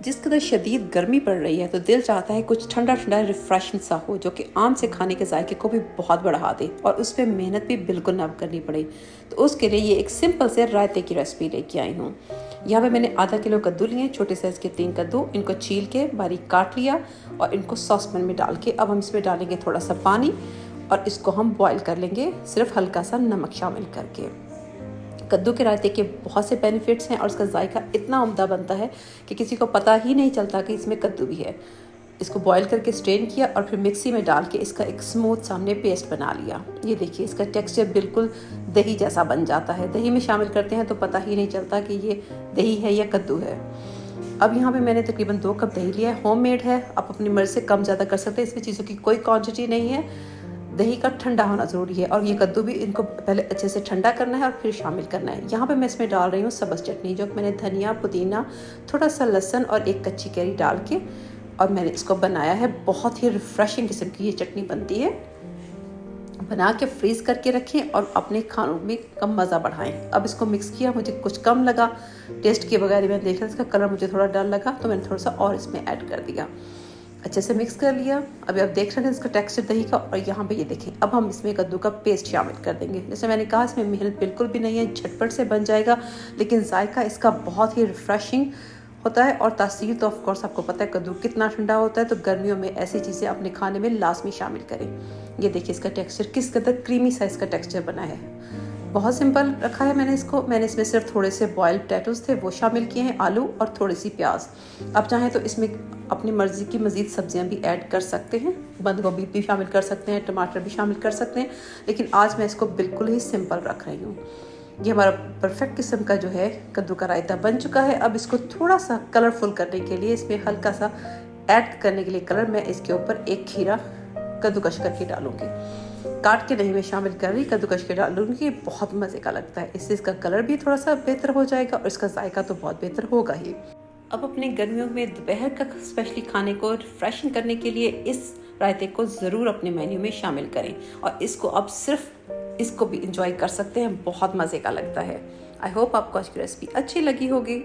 जिस कदर शदीद गर्मी पड़ रही है तो दिल चाहता है कुछ ठंडा ठंडा रिफ्रेशिंग सा हो जो कि आम से खाने के जायके को भी बहुत बढ़ा दे और उस पर मेहनत भी बिल्कुल ना करनी पड़े। तो उसके लिए ये एक सिंपल से रायते की रेसिपी लेके आई हूँ। यहाँ पे मैंने आधा किलो कद्दू लिए, छोटे साइज़ के 3 कद्दू। इनको छील के बारीक काट लिया और इनको सॉसपैन में डाल के अब हम इसमें डालेंगे थोड़ा सा पानी और इसको हम बॉईल कर लेंगे सिर्फ हल्का सा नमक शामिल करके। कद्दू के रायते के बहुत से बेनिफिट्स हैं और इसका जायका इतना उम्दा बनता है कि किसी को पता ही नहीं चलता कि इसमें कद्दू भी है। इसको बॉईल करके स्ट्रेन किया और फिर मिक्सी में डाल के इसका एक स्मूथ सामने पेस्ट बना लिया। ये देखिए इसका टेक्सचर बिल्कुल दही जैसा बन जाता है। दही में शामिल करते हैं तो पता ही नहीं चलता कि ये दही है या कद्दू है। अब यहाँ पे मैंने तकरीबन 2 कप दही लिया है, होममेड है। आप अपनी मर्ज़ी से कम ज़्यादा कर सकते हैं, इसमें चीज़ों की कोई क्वांटिटी नहीं है। दही का ठंडा होना ज़रूरी है और ये कद्दू भी इनको पहले अच्छे से ठंडा करना है और फिर शामिल करना है। यहाँ पे मैं इसमें डाल रही हूँ सब्ज़ चटनी, जो मैंने धनिया, पुदीना, थोड़ा सा लहसुन और एक कच्ची कैरी डाल के और मैंने इसको बनाया है। बहुत ही रिफ़्रेशिंग किस्म की ये चटनी बनती है। बना के फ्रीज़ करके रखें और अपने खानों में कम मज़ा बढ़ाएं। अब इसको मिक्स किया, मुझे कुछ कम लगा टेस्ट के बगैर। मैंने देखा इसका कलर मुझे थोड़ा डल लगा तो मैंने थोड़ा सा और इसमें ऐड कर दिया। अच्छे से मिक्स कर लिया। अभी आप देख रहे हैं इसका टेक्सचर दही का। और यहाँ पे ये देखें, अब हम इसमें कद्दू का पेस्ट शामिल कर देंगे। जैसे मैंने कहा इसमें मेहनत बिल्कुल भी नहीं है, झटपट से बन जाएगा, लेकिन जायका इसका बहुत ही रिफ़्रेशिंग होता है। और तासीर तो ऑफकोर्स आपको पता है कद्दू कितना ठंडा होता है, तो गर्मियों में ऐसी चीज़ें अपने खाने में लाजमी शामिल करें। ये देखिए इसका टेक्सचर किस कदर क्रीमी साइज़ का टेक्सचर बना है। बहुत सिंपल रखा है मैंने इसको। मैंने इसमें सिर्फ थोड़े से बॉइल्ड पोटैटोज़ थे वो शामिल किए हैं, आलू और थोड़ी सी प्याज। आप चाहें तो इसमें अपनी मर्ज़ी की मज़ीद सब्जियां भी ऐड कर सकते हैं, बंद गोभी भी शामिल कर सकते हैं, टमाटर भी शामिल कर सकते हैं, लेकिन आज मैं इसको बिल्कुल ही सिंपल रख रही हूँ। ये हमारा परफेक्ट किस्म का जो है कद्दू का रायता बन चुका है। अब इसको थोड़ा सा कलरफुल करने के लिए, इसमें हल्का सा ऐड करने के लिए कलर, मैं इसके ऊपर एक खीरा कद्दूकश करके डालूंगी। काट के नहीं मैं शामिल कर रही, कद्दूकश के डालूंगी। बहुत मज़े का लगता है, इससे इसका कलर भी थोड़ा सा बेहतर हो जाएगा और इसका जायका तो बहुत बेहतर होगा ही। अब अपने गर्मियों में दोपहर का स्पेशली खाने को रिफ्रेशिंग करने के लिए इस रायते को ज़रूर अपने मेन्यू में शामिल करें और इसको अब सिर्फ इसको भी इंजॉय कर सकते हैं। बहुत मज़े का लगता है। आई होप आपको आज की रेसिपी अच्छी लगी होगी।